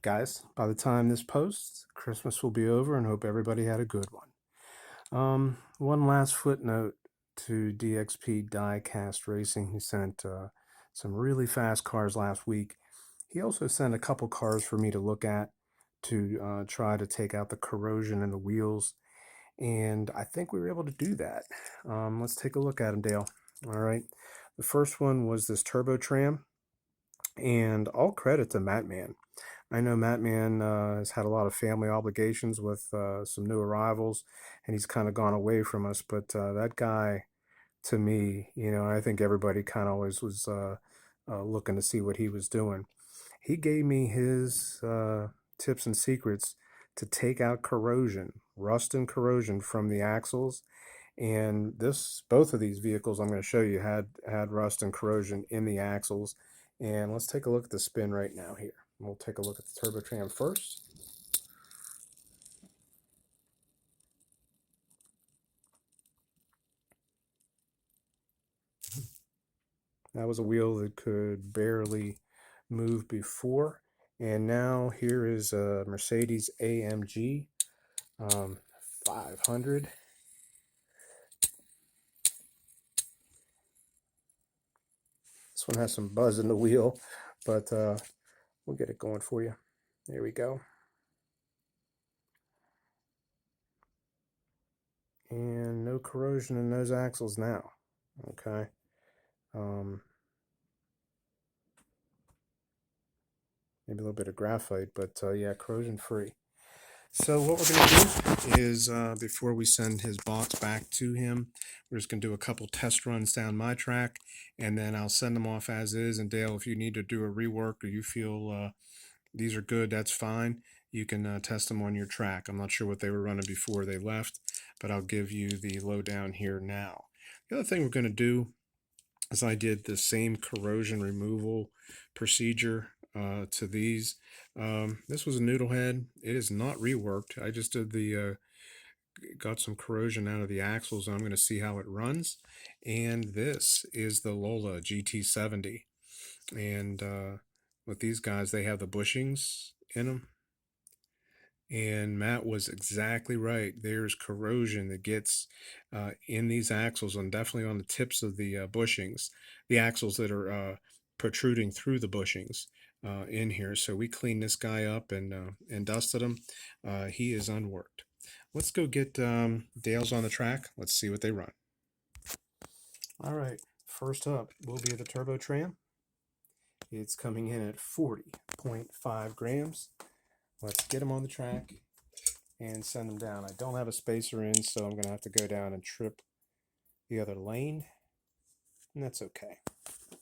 guys, by the time this posts, Christmas will be over and hope everybody had a good one. One last footnote to DXP Diecast Racing. He sent some really fast cars last week. He also sent a couple cars for me to look at to try to take out the corrosion in the wheels. And I think we were able to do that. Let's take a look at them, Dale. All right. The first one was this Turbo Tram. And all credit to Mattman. I know Mattman has had a lot of family obligations with some new arrivals, and he's kind of gone away from us. But that guy, to me, I think everybody kind of always was looking to see what he was doing. He gave me his tips and secrets to take out corrosion, rust and corrosion from the axles. And both of these vehicles I'm going to show you had rust and corrosion in the axles. And let's take a look at the spin right now here. We'll take a look at the Turbo Tram first. That was a wheel that could barely move before. And now here is a Mercedes AMG 500. This one has some buzz in the wheel, but we'll get it going for you. There we go. And no corrosion in those axles now. Okay. Maybe a little bit of graphite, but yeah, corrosion free. So what we're going to do is, before we send his box back to him, we're just going to do a couple test runs down my track, and then I'll send them off as is. And Dale, if you need to do a rework or you feel these are good, that's fine. You can test them on your track. I'm not sure what they were running before they left, but I'll give you the lowdown here now. The other thing we're going to do is I did the same corrosion removal procedure to these. This was a noodle head. It is not reworked. I just did got some corrosion out of the axles, and I'm going to see how it runs. And this is the Lola GT70. And with these guys, they have the bushings in them. And Matt was exactly right. There's corrosion that gets in these axles, and definitely on the tips of the bushings, the axles that are protruding through the bushings in here. So we cleaned this guy up and dusted him. He is unworked. Let's go get Dale's on the track. Let's see what they run. All right, first up will be the Turbo Tram. It's coming in at 40.5 grams. Let's get him on the track and send him down. I don't have a spacer in, so I'm going to have to go down and trip the other lane, and that's okay.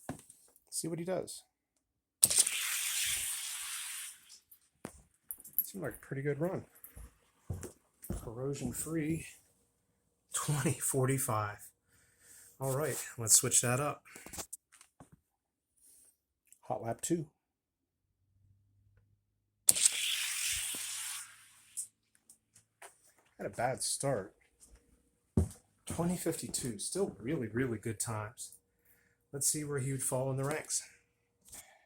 Let's see what he does. Seemed like a pretty good run. Corrosion free, 2045. All right, let's switch that up. Hot lap 2. Had a bad start. 2052, still really, really good times. Let's see where he would fall in the ranks.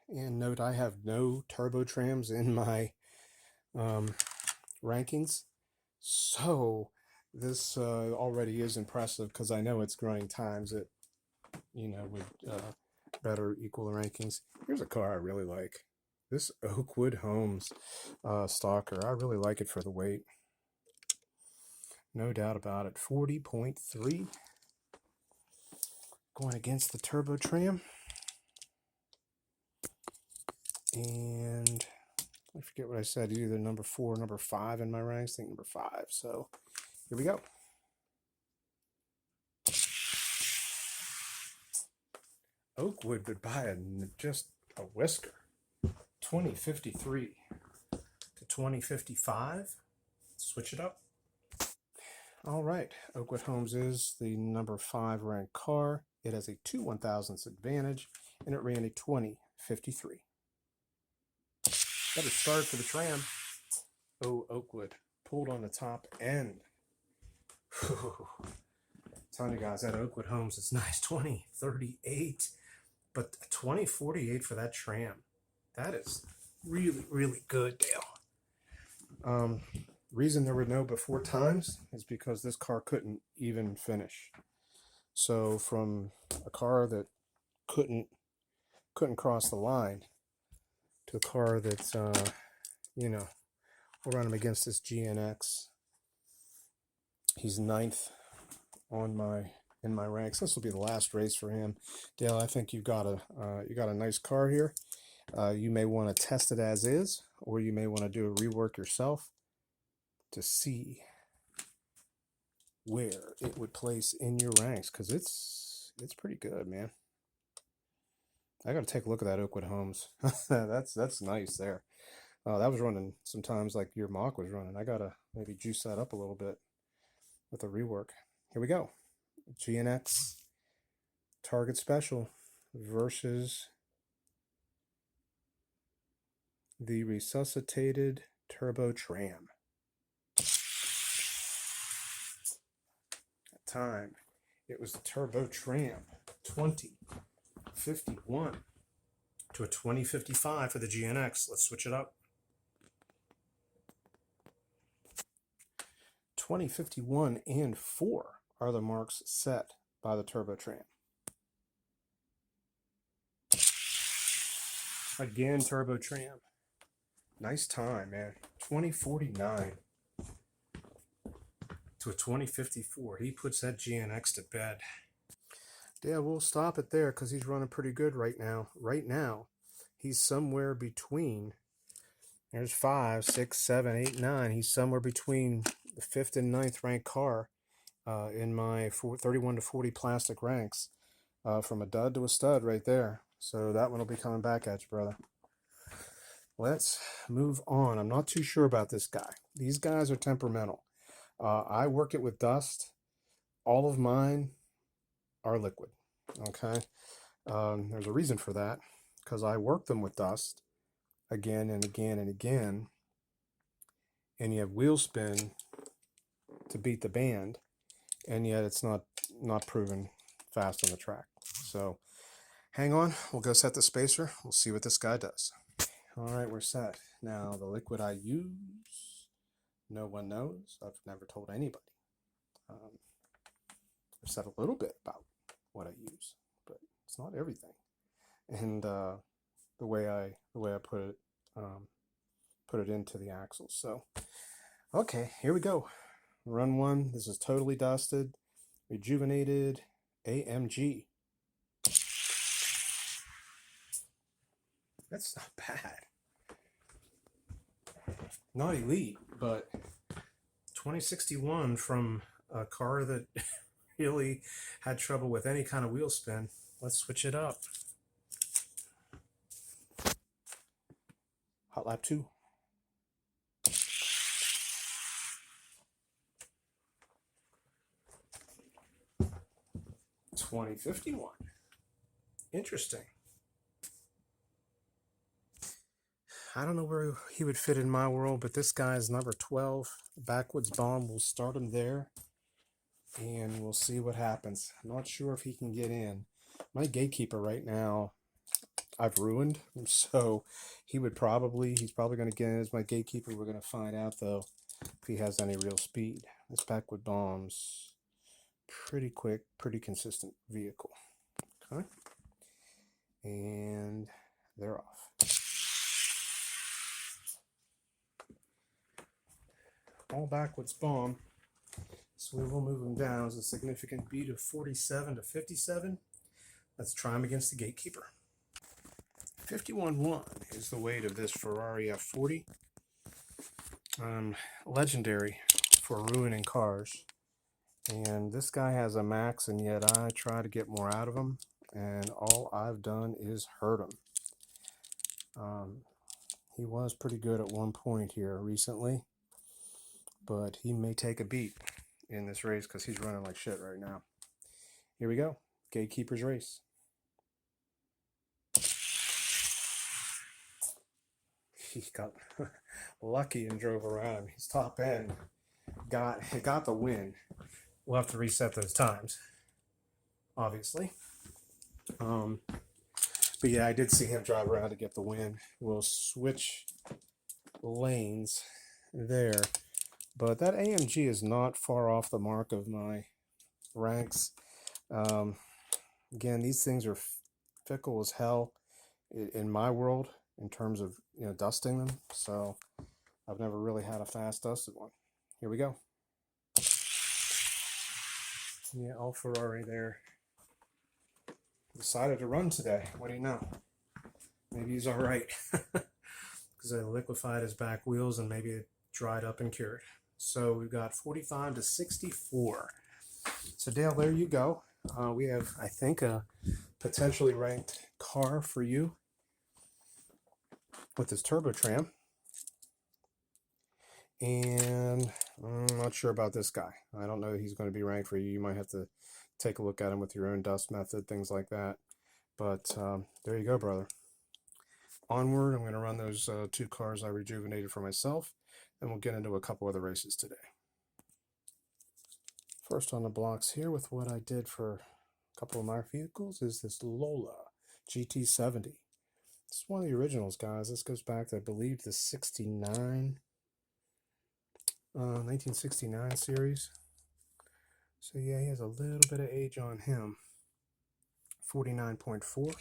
And note, I have no turbo trams in my rankings, so this already is impressive because I know it's growing times that would better equal the rankings. Here's a car I really like. This Oakwood Homes Stalker. I really like it for the weight. No doubt about it. 40.3. Going against the Turbo Tram. And I forget what I said. Either number 4 or number 5 in my ranks. I think number 5. So here we go. Oakwood would buy just a whisker. 2053 to 2055. Switch it up. All right, Oakwood Homes is the number 5 ranked car. It has a 2 1,000ths advantage, and it ran a 2053. Better start for the Tram. Oh, Oakwood pulled on the top end. Telling you guys, that Oakwood Homes is nice. 2038, but 2048 for that Tram. That is really, really good, Dale. Reason there were no before times is because this car couldn't even finish. So from a car that couldn't cross the line to a car that's you know, we'll run him against this GNX. He's 9th on in my ranks. This will be the last race for him. Dale, I think you got a nice car here. You may want to test it as is, or you may want to do a rework yourself to see where it would place in your ranks, because it's pretty good, man. I got to take a look at that Oakwood Homes. that's nice there. That was running sometimes like your mock was running. I gotta maybe juice that up a little bit with a rework. Here we go. GNX Target Special versus the resuscitated Turbo Tram. At time, it was the Turbo Tram 2051 to a 2055 for the GNX. Let's switch it up. 2051 and 4 are the marks set by the Turbo Tram. Again, Turbo Tram. Nice time, man. 2049 to a 2054. He puts that GNX to bed. Yeah, we'll stop it there because he's running pretty good right now. Right now, he's somewhere between, there's 5, 6, 7, 8, 9. He's somewhere between the 5th and 9th ranked car in my 31 to 40 plastic ranks, from a dud to a stud right there. So that one will be coming back at you, brother. Let's move on. I'm not too sure about this guy. These guys are temperamental. I work it with dust. All of mine are liquid. Okay. There's a reason for that, because I work them with dust again and again and again, and you have wheel spin to beat the band, and yet it's not proven fast on the track. So hang on, we'll go set the spacer. We'll see what this guy does. All right, we're set. Now the liquid I use, no one knows. I've never told anybody. I've said a little bit about what I use, but it's not everything. And the way I put it into the axles. So okay, here we go. Run 1. This is totally dusted, rejuvenated AMG. That's not bad. Not elite, but 2061 from a car that really had trouble with any kind of wheel spin. Let's switch it up. Hot lap 2. $20.51. Interesting. I don't know where he would fit in my world, but this guy is number 12. Backwoods bomb. We'll start him there, and we'll see what happens. I'm not sure if he can get in. My gatekeeper right now, I've ruined, so he's probably going to get in as my gatekeeper. We're going to find out, though, if he has any real speed. This Backwood bomb's pretty quick, pretty consistent vehicle. Okay, and they're off. All Backwoods bomb. So we will move him down as a significant beat of 47 to 57. Let's try him against the gatekeeper. 51.1 is the weight of this Ferrari F40. Legendary for ruining cars. And this guy has a max, and yet I try to get more out of him, and all I've done is hurt him. He was pretty good at one point here recently, but he may take a beat in this race because he's running like shit right now. Here we go. Gatekeeper's race. He got lucky and drove around him. His top end got the win. We'll have to reset those times, obviously. But But yeah, I did see him drive around to get the win. We'll switch lanes there. But that AMG is not far off the mark of my ranks. Again, these things are fickle as hell in my world in terms of dusting them. So I've never really had a fast dusted one. Here we go. Yeah, all Ferrari there. Decided to run today. What do you know? Maybe he's all right. Because I liquefied his back wheels and maybe it dried up and cured. So we've got 45 to 64. So Dale, there you go. We have, I think, a potentially ranked car for you with this turbo tram. And I'm not sure about this guy. I don't know that he's going to be ranked for you. You might have to take a look at him with your own dust method, things like that. But there you go, brother. Onward, I'm going to run those 2 cars I rejuvenated for myself, and we'll get into a couple other races today. First on the blocks here with what I did for a couple of my vehicles is this Lola GT70. This is one of the originals, guys. This goes back to, I believe, the 1969 series. So yeah, he has a little bit of age on him. 49.4.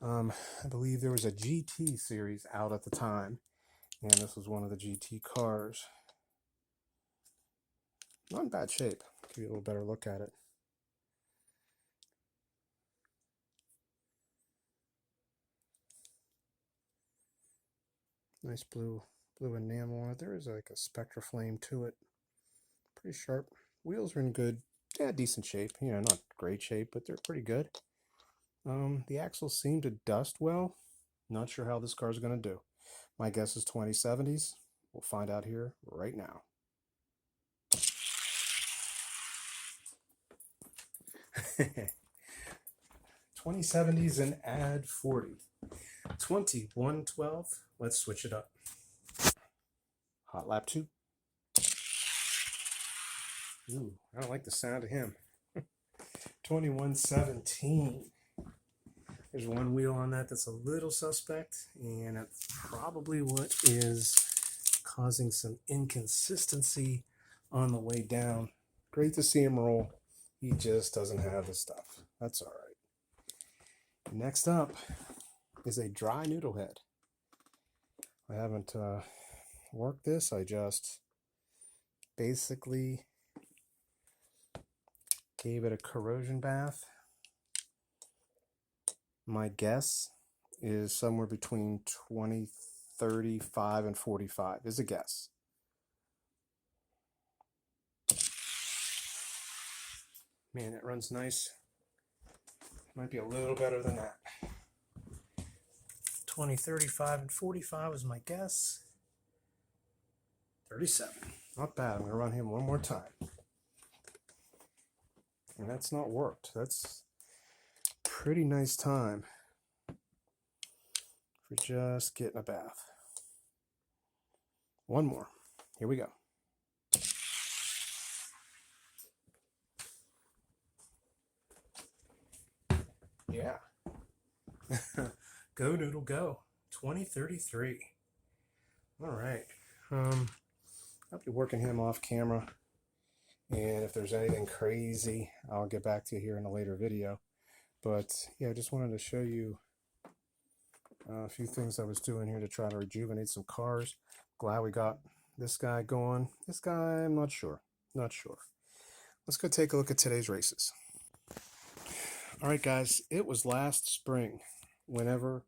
I believe there was a GT series out at the time, and this was one of the GT cars. Not in bad shape. Give you a little better look at it. Nice blue enamel on it. There is like a Spectra flame to it. Pretty sharp. Wheels are in good, decent shape. Not great shape, but they're pretty good. The axles seem to dust well. Not sure how this car is going to do. My guess is 2070s. We'll find out here right now. $20.70s and add 40. 21.12. Let's switch it up. Hot lap 2. Ooh, I don't like the sound of him. 21.17. There's one wheel on that that's a little suspect, and that's probably what is causing some inconsistency on the way down. Great to see him roll. He just doesn't have the stuff. That's all right. Next up is a dry noodle head. I haven't worked this. I just basically gave it a corrosion bath. My guess is somewhere between 20, 35, and 45 is a guess. Man, it runs nice. Might be a little better than that. 20, 35, and 45 is my guess. 37. Not bad. I'm going to run him one more time. And that's not worked. That's pretty nice time for just getting a bath. One more. Here we go. Yeah. Go Noodle go. 2033. All right. I'll be working him off camera, and if there's anything crazy, I'll get back to you here in a later video. But yeah, I just wanted to show you a few things I was doing here to try to rejuvenate some cars. Glad we got this guy going. This guy, I'm not sure. Let's go take a look at today's races. All right, guys, it was last spring whenever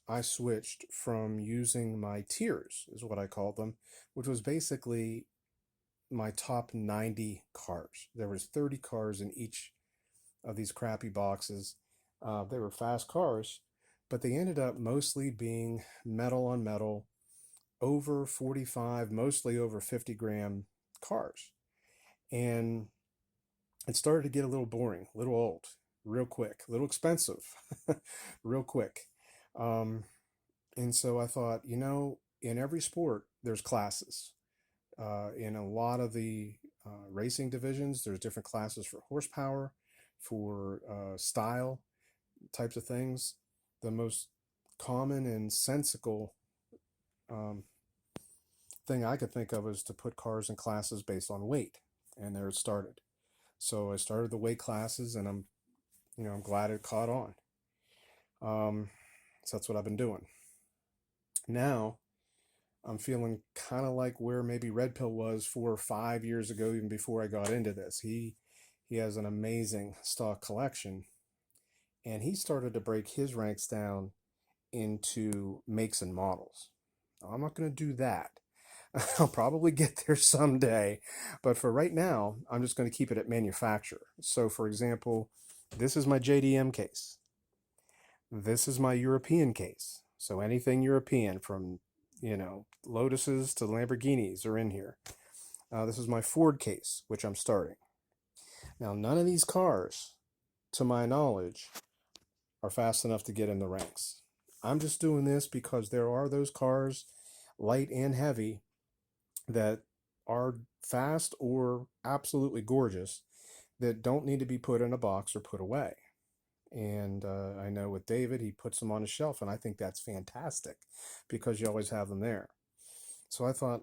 I switched from using my tiers, is what I called them, which was basically my top 90 cars. There was 30 cars in each of these crappy boxes. They were fast cars, but they ended up mostly being metal on metal, over 45, mostly over 50 gram cars. And it started to get a little boring, a little old, real quick, a little expensive, real quick. And so I thought, in every sport, there's classes. In a lot of the racing divisions, there's different classes for horsepower, for style. types of things, the most common and sensical thing I could think of is to put cars in classes based on weight, and there it started. So I started the weight classes, and I'm glad it caught on. So that's what I've been doing. Now I'm feeling kind of like where maybe Red Pill was 4 or 5 years ago, even before I got into this. He has an amazing stock collection, and he started to break his ranks down into makes and models. I'm not going to do that. I'll probably get there someday, but for right now, I'm just going to keep it at manufacturer. So, for example, this is my JDM case. This is my European case. So anything European, from Lotuses to Lamborghinis, are in here. This is my Ford case, which I'm starting. Now, none of these cars, to my knowledge, are fast enough to get in the ranks. I'm just doing this because there are those cars, light and heavy, that are fast or absolutely gorgeous, that don't need to be put in a box or put away. And I know with David, he puts them on a shelf, and I think that's fantastic because you always have them there. So I thought,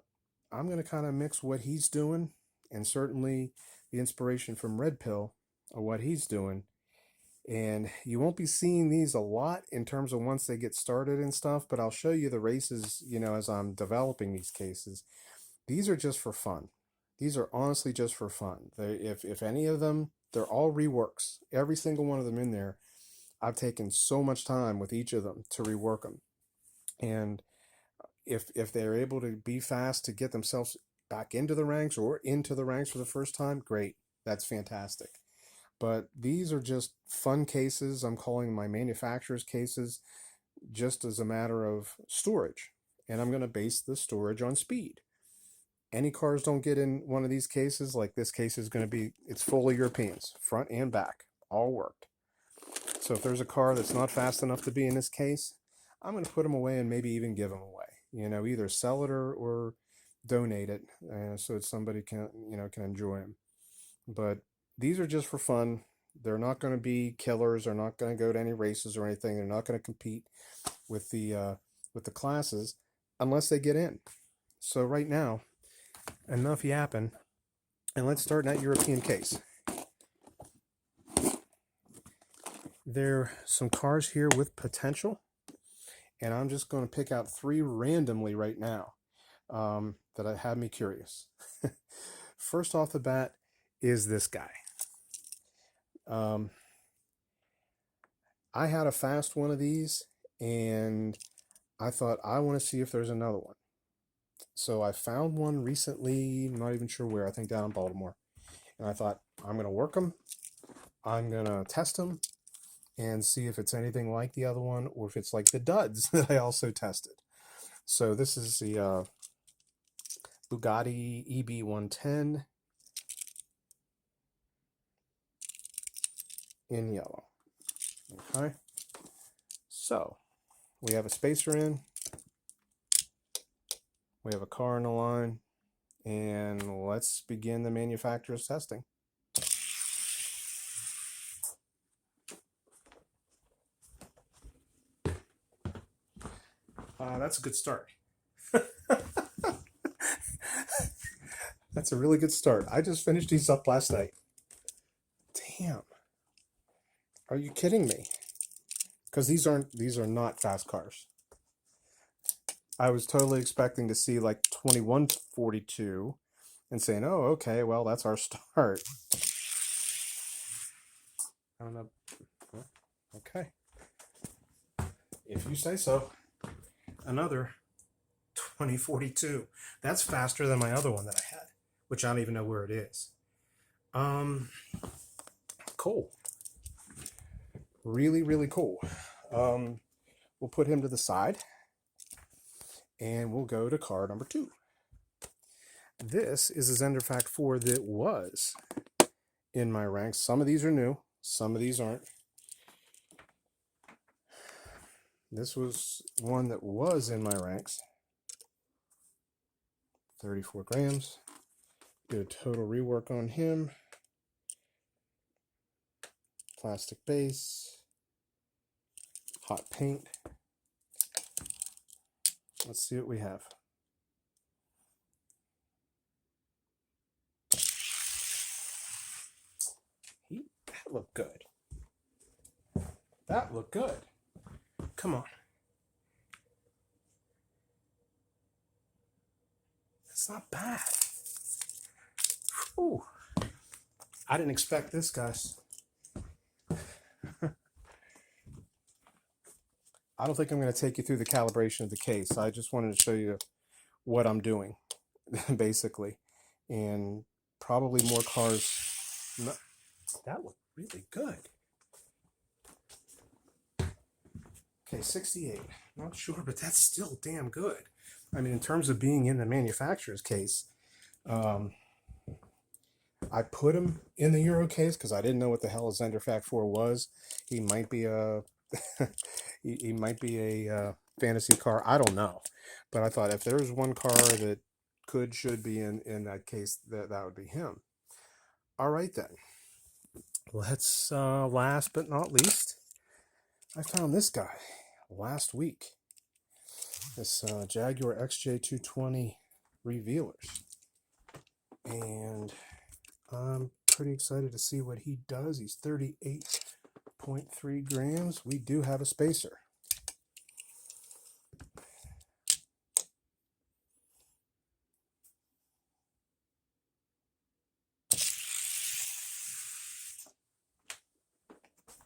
I'm going to kind of mix what he's doing, and certainly the inspiration from Red Pill of what he's doing. And you won't be seeing these a lot in terms of once they get started and stuff, but I'll show you the races, as I'm developing these cases. These are just for fun. These are honestly just for fun. If any of them, they're all reworks. Every single one of them in there, I've taken so much time with each of them to rework them. And if they're able to be fast to get themselves back into the ranks or into the ranks for the first time, great. That's fantastic. But these are just fun cases. I'm calling my manufacturer's cases, just as a matter of storage. And I'm going to base the storage on speed. Any cars don't get in one of these cases, like this case is going to be, it's full of Europeans, front and back, all worked. So if there's a car that's not fast enough to be in this case, I'm going to put them away and maybe even give them away. Either sell it or donate it, so that somebody can enjoy them. But these are just for fun. They're not going to be killers. They're not going to go to any races or anything. They're not going to compete with the classes unless they get in. So right now, enough yapping, and let's start in that European case. There are some cars here with potential, and I'm just going to pick out 3 randomly right now that had me curious. First off the bat is this guy. I had a fast one of these, and I thought, I want to see if there's another one. So I found one recently, I'm not even sure where, I think down in Baltimore. And I thought, I'm going to work them, I'm going to test them, and see if it's anything like the other one, or if it's like the duds that I also tested. So this is the Bugatti EB110 in yellow. Okay, so we have a spacer in, we have a car on the line, and let's begin the manufacturer's testing. That's a good start. That's a really good start. I just finished these up last night. Damn. Are you kidding me? Because these are not fast cars. I was totally expecting to see like 2142 and saying, oh, okay, well, that's our start. I don't know. Okay. If you say so. Another 2042. That's faster than my other one that I had, which I don't even know where it is. Cool. Really, really cool. We'll put him to the side, and we'll go to car number 2. This is a Zenderfact 4 that was in my ranks. Some of these are new, some of these aren't. This was one that was in my ranks. 34 grams. Did a total rework on him. Plastic base. hot paint. Let's see what we have. That looked good. That looked good. Come on. That's not bad. Ooh. I didn't expect this, guys. I don't think I'm going to take you through the calibration of the case. I just wanted to show you what I'm doing, basically. And probably more cars. That looked really good. Okay, 68. Not sure, but that's still damn good. I mean, in terms of being in the manufacturer's case, I put him in the Euro case because I didn't know what the hell a Zender Fact 4 was. He might be a he might be a fantasy car. I don't know, but I thought if there's one car that should be in that case, that would be him. All right then. Let's last but not least, I found this guy last week. This Jaguar XJ220 Revealers, and I'm pretty excited to see what he does. He's 38.3 grams. We do have a spacer.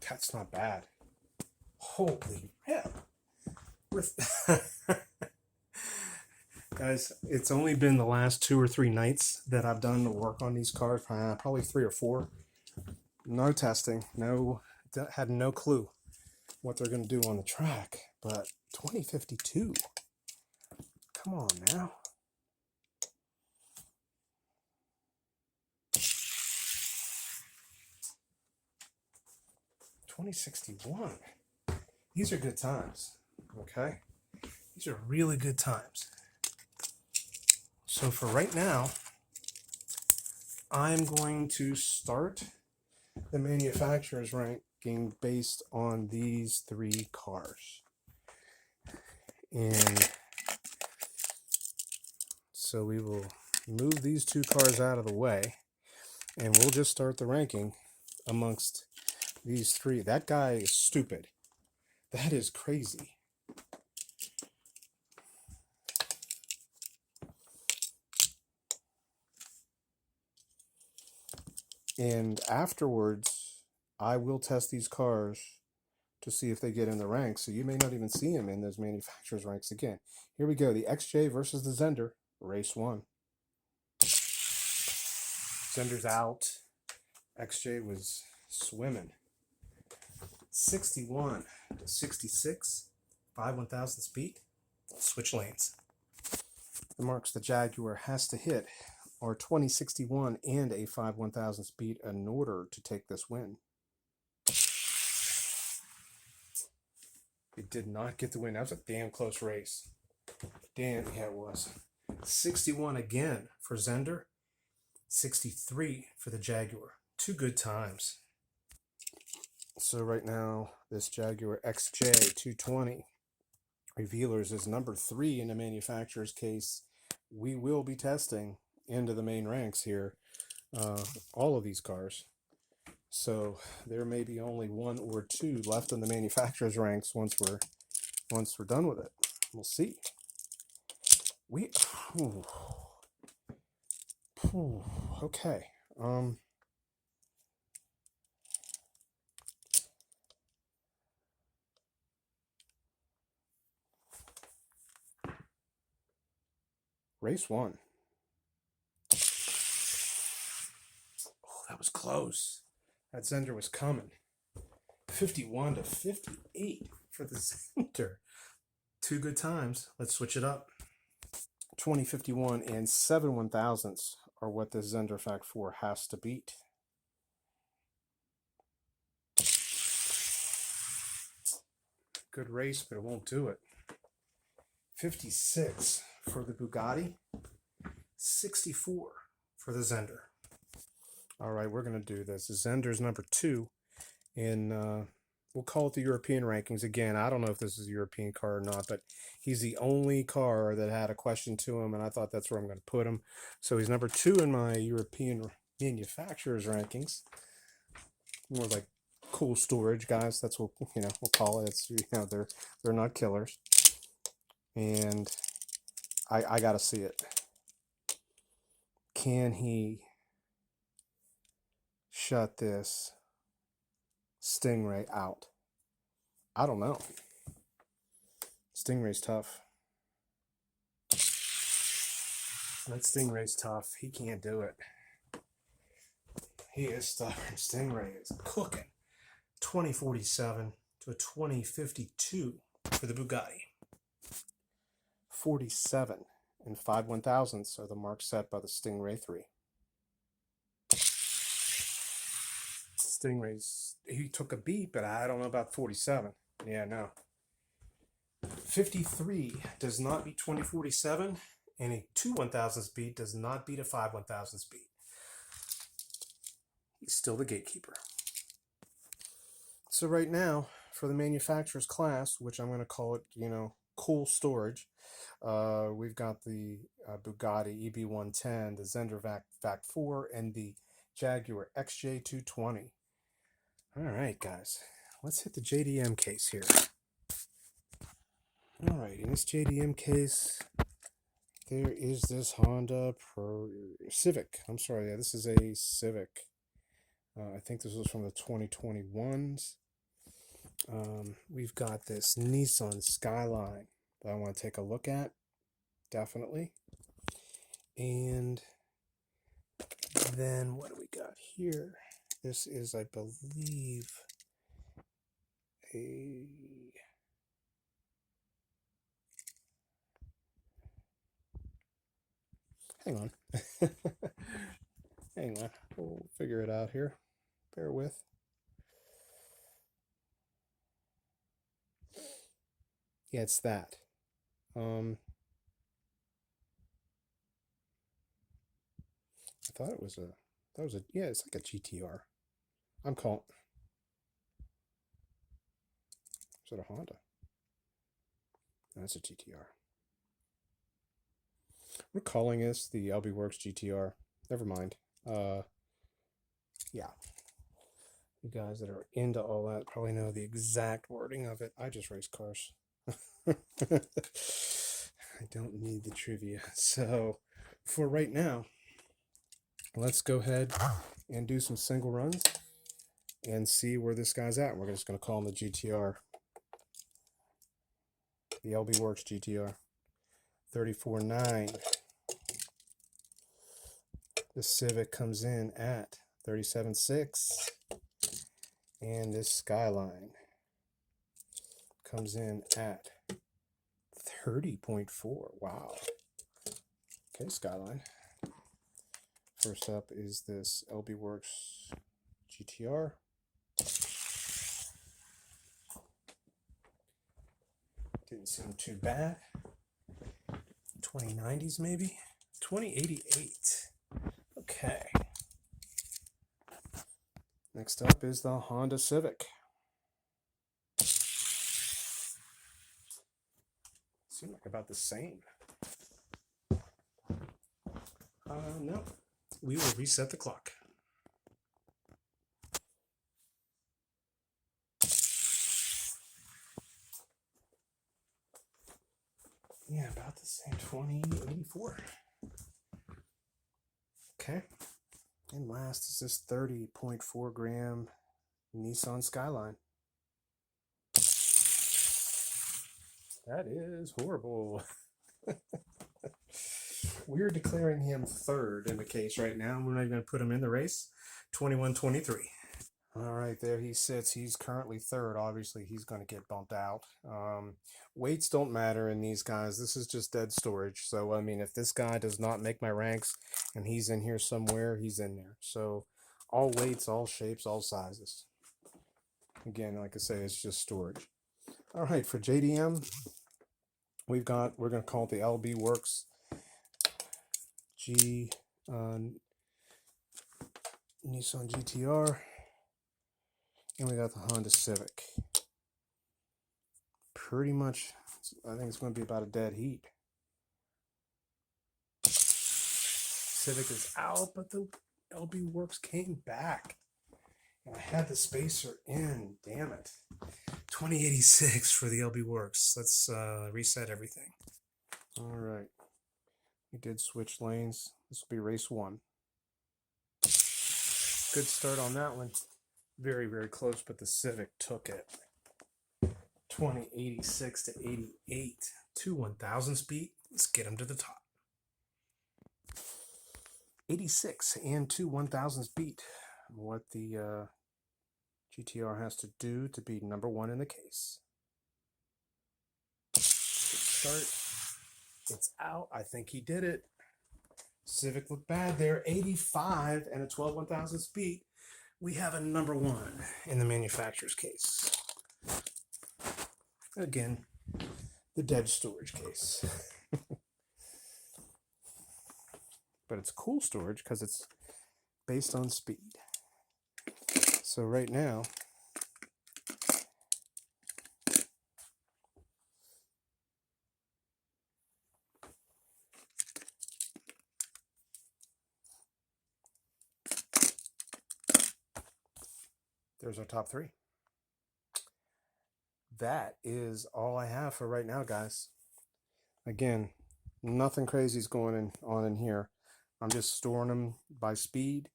That's not bad. Holy crap. Guys, it's only been the last 2 or 3 nights that I've done the work on these cars, probably 3 or 4. No testing, had no clue what they're going to do on the track, but 2052, come on now. $20.61. These are good times, okay? These are really good times. So for right now, I'm going to start the manufacturer's ranking based on these 3 cars. And so we will move these 2 cars out of the way, and we'll just start the ranking amongst these 3. That guy is stupid. That is crazy. And afterwards, I will test these cars to see if they get in the ranks. So you may not even see them in those manufacturers' ranks again. Here we go. The XJ versus the Zender. Race 1. Zender's out. XJ was swimming. 61 to 66. 5/1000 speed. Switch lanes. The marks the Jaguar has to hit are 2061 and a 5/1000 speed in order to take this win. It did not get the win. That was a damn close race. Damn, yeah, it was. 61 again for Zender. 63 for the Jaguar. 2 good times. So right now, this Jaguar XJ220 Revealers is number 3 in the manufacturer's case. We will be testing into the main ranks here, all of these cars. So there may be only 1 or 2 left in the manufacturer's ranks once we're done with it. We'll see. Okay. Race 1. Oh, that was close. That Zender was coming. 51 to 58 for the Zender. 2 good times. Let's switch it up. 2051 and 7/1000ths are what the Zender Fact 4 has to beat. Good race, but it won't do it. 56 for the Bugatti. 64 for the Zender. All right, we're going to do this. The Zender's number 2 in we'll call it the European rankings. Again, I don't know if this is a European car or not, but he's the only car that had a question to him, and I thought that's where I'm going to put him. So he's number 2 in my European manufacturers rankings. More like cool storage guys. That's what we'll call it. It's they're not killers, and I got to see it. Can he shut this Stingray out? I don't know. Stingray's tough. That Stingray's tough. He can't do it. He is stubborn. Stingray is cooking. 2047 to a 2052 for the Bugatti. 47 and 5/1000ths are the marks set by the Stingray 3. Stingray's, he took a beat, but I don't know about 47. Yeah, no. 53 does not beat 2047, and a 2/1000ths beat does not beat a 5/1000ths beat. He's still the gatekeeper. So right now, for the manufacturer's class, which I'm going to call it, cool storage, we've got the Bugatti EB110, the Zender Vac 4, and the Jaguar XJ220. All right, guys, let's hit the JDM case here. All right, in this JDM case, there is this Honda Civic. I'm sorry, yeah, this is a Civic. I think this was from the 2021s. We've got this Nissan Skyline that I want to take a look at, definitely. And then what do we got here? This is, I believe, a... Hang on. Hang on. We'll figure it out here. Bear with. Yeah, it's that. I thought it was yeah, it's like a GTR. I'm calling. Is it a Honda? No, that's a GTR. We're calling this the LB Works GTR. Never mind. Yeah. You guys that are into all that probably know the exact wording of it. I just race cars. I don't need the trivia. So for right now, let's go ahead and do some single runs and see where this guy's at. We're just going to call him the GTR. The LB Works GTR. 34.9. The Civic comes in at 37.6. And this Skyline comes in at 30.4. Wow. Okay, Skyline. First up is this LB Works GTR. Didn't seem too bad. 2090s maybe? 2088. Okay. Next up is the Honda Civic. Seem like about the same. No. We will reset the clock. Yeah, about the same. 2084. Okay. And last is this 30.4 gram Nissan Skyline. That is horrible. We're declaring him third in the case right now. We're not even going to put him in the race. 21-23. All right, there he sits. He's currently third. Obviously, he's going to get bumped out. Weights don't matter in these guys. This is just dead storage. So, I mean, if this guy does not make my ranks and he's in here somewhere, he's in there. So, all weights, all shapes, all sizes. Again, like I say, it's just storage. All right, for JDM, we're going to call it the LB Works Nissan GTR. And we got the Honda Civic. pretty much, I think it's going to be about a dead heat. Civic is out, but the LB Works came back. And I had the spacer in, damn it. 2086 for the LB Works. Let's reset everything. All right. We did switch lanes. This will be race 1. Good start on that one. Very, very close, but the Civic took it. 2086 to 88. 2 1,000 speed. Let's get him to the top. 86 and 2 1,000 beat. What the GTR has to do to be number 1 in the case. Good start. It's out. I think he did it. Civic looked bad there. 85 and a 12 1,000 speed. We have a number 1 in the manufacturer's case. Again, the dead storage case. But it's cool storage because it's based on speed. So right now, there's our top 3. That is all I have for right now, guys. Again, nothing crazy is going on in here. I'm just storing them by speed.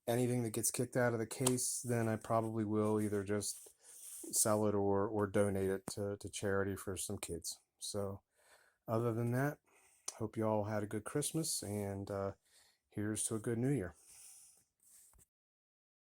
Anything that gets kicked out of the case, then I probably will either just sell it or donate it to charity for some kids. So other than that, hope you all had a good Christmas, and here's to a good New Year.